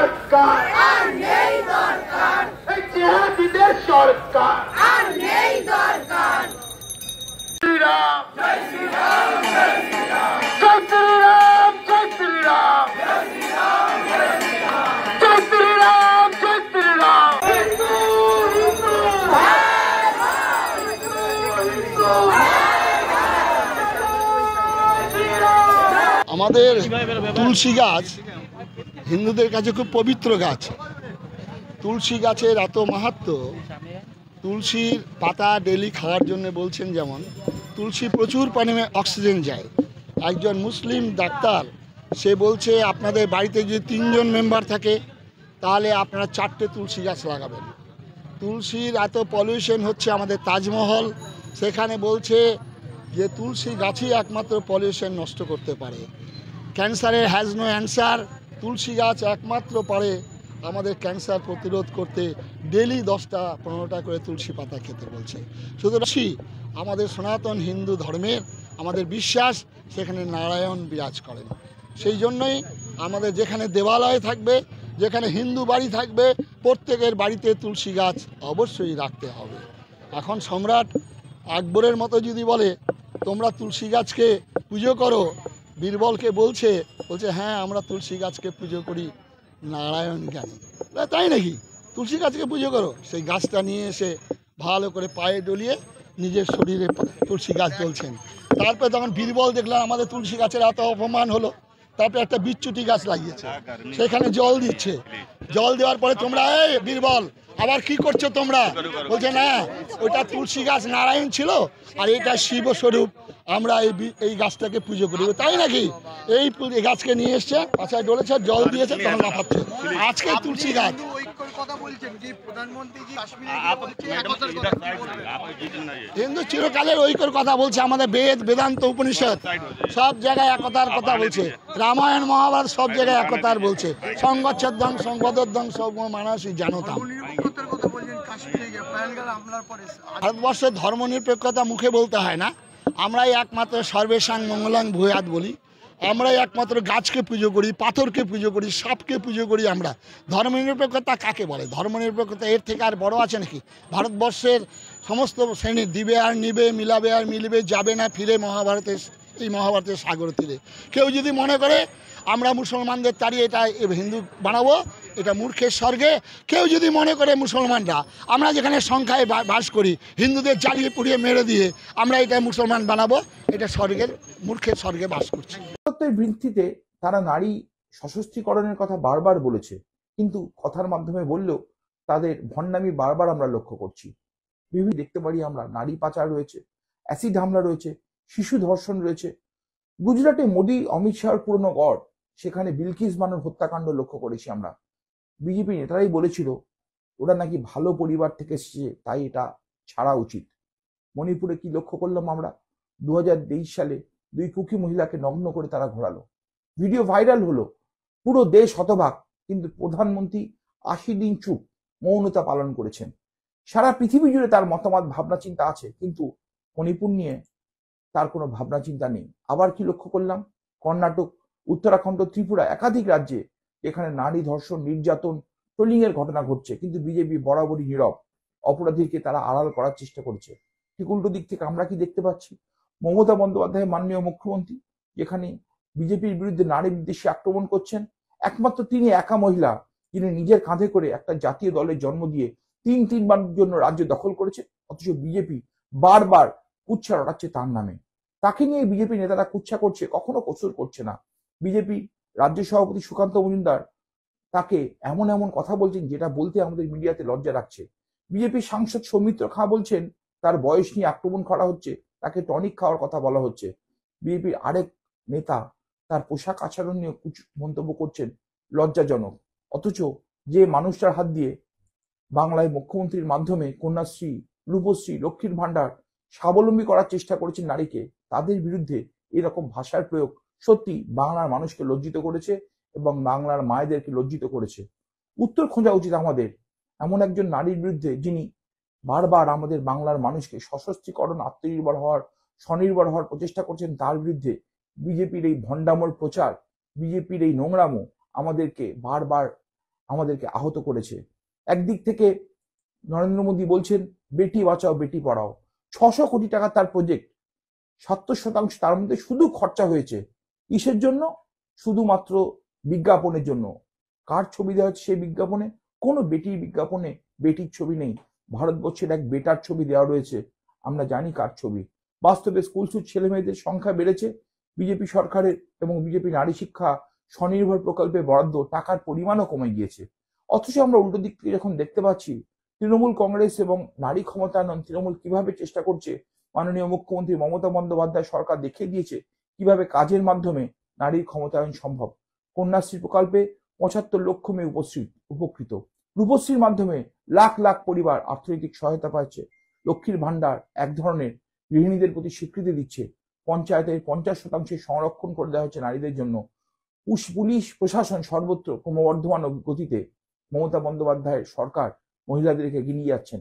সরকার আর নেই দরকার, এই জিহাদিদের সরকার আর নেই দরকার। শ্রীরাম জয় শ্রীরাম, জয় শ্রীরাম, জয় শ্রীরাম, জয় শ্রীরাম, জয় শ্রীরাম, জয় শ্রীরাম, জয় শ্রীরাম, জয় শ্রীরাম। হিন্দু হিন্দু ভাই ভাই, হিন্দু আমাদের তুলসী গাছ হিন্দুদের কাছে খুব পবিত্র গাছ। তুলসী গাছের এত মাহাত্ম্য, তুলসীর পাতা ডেলি খাওয়ার জন্য বলছেন, যেমন তুলসী প্রচুর পরিমাণে অক্সিজেন যায়। একজন মুসলিম ডাক্তার সে বলছে আপনাদের বাড়িতে যদি 3 জন মেম্বার থাকে তাহলে আপনারা 4টে তুলসী গাছ লাগাবেন। তুলসীর এত পলিউশন হচ্ছে আমাদের তাজমহল, সেখানে বলছে যে তুলসী গাছই একমাত্র পলিউশন নষ্ট করতে পারে। ক্যান্সারের হ্যাজ নো অ্যান্সার, তুলসী গাছ একমাত্র পারে আমাদের ক্যান্সার প্রতিরোধ করতে। ডেলি 10টা-15টা করে তুলসী পাতা খেতে বলছে। সুতরাং আমাদের সনাতন হিন্দু ধর্মের আমাদের বিশ্বাস সেখানে নারায়ণ বিরাজ করেন। সেই জন্যই আমাদের যেখানে দেবালয় থাকবে, যেখানে হিন্দু বাড়ি থাকবে, প্রত্যেকের বাড়িতে তুলসী গাছ অবশ্যই রাখতে হবে। এখন সম্রাট আকবরের মতো যদি বলে তোমরা তুলসী গাছকে পুজো করো, বীরবলকে বলছে হ্যাঁ আমরা তুলসী গাছকে পুজো করি নারায়ণ জ্ঞানী। তাই নাকি? তুলসী গাছকে পুজো করো। সেই গাছটা নিয়ে এসে ভালো করে পায়ে ডলিয়ে নিজের শরীরে তুলসী গাছ তুলছেন। তারপরে তখন বীরবল দেখলাম আমাদের তুলসী গাছের এত অপমান হলো, তারপরে একটা বিচ্যুতি গাছ লাগিয়েছে, সেখানে জল দিচ্ছে। জল দেওয়ার পরে তোমরা এই বীরবল আবার কি করছো তোমরা? বলছে না, ওইটা তুলসী গাছ নারায়ণ ছিল আর এটা শিবস্বরূপ, আমরা এই গাছটাকে পুজো করি। তাই নাকি? এই গাছকে নিয়ে এসছে, পাছায় ডলেছে, জল দিয়েছে, তখন লাফাচ্ছে। আজকে তুলসী গাছ হিন্দু চিরকালের ঐক্যর কথা বলছে। আমাদের বেদ, বেদান্ত, উপনিষদ সব জায়গায় একতার কথা বলছে। রামায়ণ, মহাভারত সব জায়গায় একতার বলছে। সংগচ্ছদং সংগদং সব মানুষই জানতাম। ভারতবর্ষের ধর্মনিরপেক্ষতা মুখে বলতে হয় না, আমরাই একমাত্র সর্বেশাং মঙ্গলাং ভূয়াৎ বলি। আমরাই একমাত্র গাছকে পুজো করি, পাথরকে পুজো করি, সাপকে পুজো করি। আমরা ধর্মনিরপেক্ষতা কাকে বলে? ধর্মনিরপেক্ষতা এর থেকে আর বড় আছে নাকি? ভারতবর্ষের সমস্ত শ্রেণীর দিবে আর নিবে, মিলাবে আর মিলবে, যাবে না ফিরে এই মহাভারতের সাগর তীরে। কেউ যদি মনে করে আমরা মুসলমানদের তাড়িয়ে এটা হিন্দু বানাবো, এটা মূর্খের স্বর্গে। কেউ যদি মনে করে মুসলমানরা আমরা যেখানে সংখ্যায় বাস করি, হিন্দুদের জ্বালিয়ে পুড়িয়ে মেরে দিয়ে আমরা এটা মুসলমান বানাবো, এটা মূর্খের স্বর্গে বাস করছে। ভিত্তিতে তারা নারী সশস্ত্রীকরণের কথা বারবার বলেছে, কিন্তু কথার মাধ্যমে বললেও তাদের ভণ্ডামি বারবার আমরা লক্ষ্য করছি। বিভিন্ন দেখতে পারি আমরা, নারী পাচার রয়েছে, অ্যাসিড হামলা রয়েছে, শিশু ধর্ষণ রয়েছে। গুজরাটে মোদী অমিত শাহর পুরনো গড়, সেখানে বিলকিস বানুর হত্যাকাণ্ড লক্ষ্য করেছি আমরা। বিজেপি নেতারাই বলেছিল ওরা নাকি ভালো পরিবার থেকে এসেছে, তাই এটা ছাড়া উচিত। মণিপুরে কি লক্ষ্য করলাম আমরা? 2023 সালে 2 কুকি মহিলাকে নগ্ন করে তারা ঘোরালো, ভিডিও ভাইরাল হলো, পুরো দেশ হতবাক। কিন্তু প্রধানমন্ত্রী 80 দিন চুপ, মৌনতা পালন করেছেন। সারা পৃথিবী জুড়ে তার মতামত, ভাবনা চিন্তা আছে, কিন্তু মণিপুর নিয়ে তার কোনো ভাবনা চিন্তা নেই। আবার কি লক্ষ্য করলাম? কর্ণাটক, উত্তরাখণ্ড, ত্রিপুরা, একাধিক রাজ্যে এখানে নারী ধর্ষণ, নির্যাতন, ট্রোলিং এর ঘটনা ঘটছে, কিন্তু বিজেপি বরাবরই নীরব। অপরাধীকে তারা আড়াল করার চেষ্টা করছে। ঠিক উল্টো দিক থেকে আমরা কি দেখতে পাচ্ছি? মমতা বন্দ্যোপাধ্যায় মাননীয় মুখ্যমন্ত্রী যেখানে বিজেপির বিরুদ্ধে নারী বিদ্বেষী আক্রমণ করছেন, একমাত্র তিনি একা মহিলা যিনি নিজের কাঁধে করে একটা জাতীয় দলের জন্ম দিয়ে 3-3বার জন্য রাজ্য দখল করেছে, অথচ বিজেপি বারবার কুচ্ছা রটাচ্ছে তার নামে। তাকে নিয়ে বিজেপি নেতারা কুচ্ছা করছে, কখনো কসুর করছে না। বিজেপি রাজ্য সভাপতি সুকান্ত মজুমদার তাকে এমন এমন কথা বলছেন যেটা বলতে আমাদের মিডিয়াতে লজ্জা রাখছে। বিজেপির সাংসদ সৌমিত্র খাঁ বলছেন তার বয়স নিয়ে আক্রমণ করা হচ্ছে, তাকে টনিক খাওয়ার কথা বলা হচ্ছে। বিজেপির আরেক নেতা তার পোশাক আচরণ নিয়ে মন্তব্য করছেন লজ্জাজনক। অথচ যে মানুষটার হাত দিয়ে বাংলায় মুখ্যমন্ত্রীর মাধ্যমে কন্যাশ্রী, রূপশ্রী, লক্ষ্মীর ভান্ডার স্বাবলম্বী করার চেষ্টা করেছেন নারীকে, তাদের বিরুদ্ধে এরকম ভাষার প্রয়োগ সত্যি বাংলার মানুষকে লজ্জিত করেছে এবং বাংলার মায়েদেরকে লজ্জিত করেছে। উত্তর খোঁজা উচিত আমাদের এমন একজন নারীর বিরুদ্ধে যিনি বারবার আমাদের বাংলার মানুষকে সশস্ত্রীকরণ, আত্মনির্ভর হওয়ার, স্বনির্ভর হওয়ার প্রচেষ্টা করছেন। তার বিরুদ্ধে বিজেপির এই ভণ্ডামোর প্রচার, বিজেপির এই নোংরামো আমাদেরকে বারবার আমাদেরকে আহত করেছে। একদিক থেকে নরেন্দ্র মোদী বলছেন বেটি বাঁচাও বেটি পড়াও, 600 কোটি টাকা তার প্রজেক্ট, 70% তার মধ্যে শুধু খরচা হয়েছে কিসের জন্য? শুধুমাত্র বিজ্ঞাপনের জন্য। কার ছবি দেওয়া হচ্ছে সেই বিজ্ঞাপনে? কোনো বেটির বিজ্ঞাপনে বেটির ছবি নেই। ভারতবর্ষের এক বেটার ছবি দেওয়া রয়েছে, আমরা জানি কার ছবি। বাস্তবে স্কুলছুট ছেলে মেয়েদের সংখ্যা বেড়েছে, বিজেপি সরকারের এবং বিজেপি নারী শিক্ষা স্বনির্ভর প্রকল্পে বরাদ্দ টাকার পরিমাণও কমে গিয়েছে। অথচ আমরা উল্টো দিক থেকে যখন দেখতে পাচ্ছি তৃণমূল কংগ্রেস এবং নারী ক্ষমতায়ন তৃণমূল কিভাবে চেষ্টা করছে, মাননীয় মুখ্যমন্ত্রী মমতা বন্দ্যোপাধ্যায় সরকার দেখিয়ে দিয়েছে কিভাবে কাজের মাধ্যমে নারীর ক্ষমতায়ন সম্ভব। কন্যাশ্রী প্রকল্পে 75 লক্ষ মেয়ে উপকৃত। রূপশ্রীর মাধ্যমে লাখ লাখ পরিবার অর্থনৈতিক সহায়তা পাচ্ছে। লক্ষ্মীর ভান্ডার এক ধরনের গৃহিণীদের প্রতি স্বীকৃতি দিচ্ছে। পঞ্চায়েতের 50% সংরক্ষণ করে দেওয়া হচ্ছে নারীদের জন্য। পুলিশ প্রশাসন সর্বত্র ক্রমবর্ধমান গতিতে মমতা বন্দ্যোপাধ্যায়ের সরকার মহিলাদেরকে এগিয়ে নিয়ে যাচ্ছেন।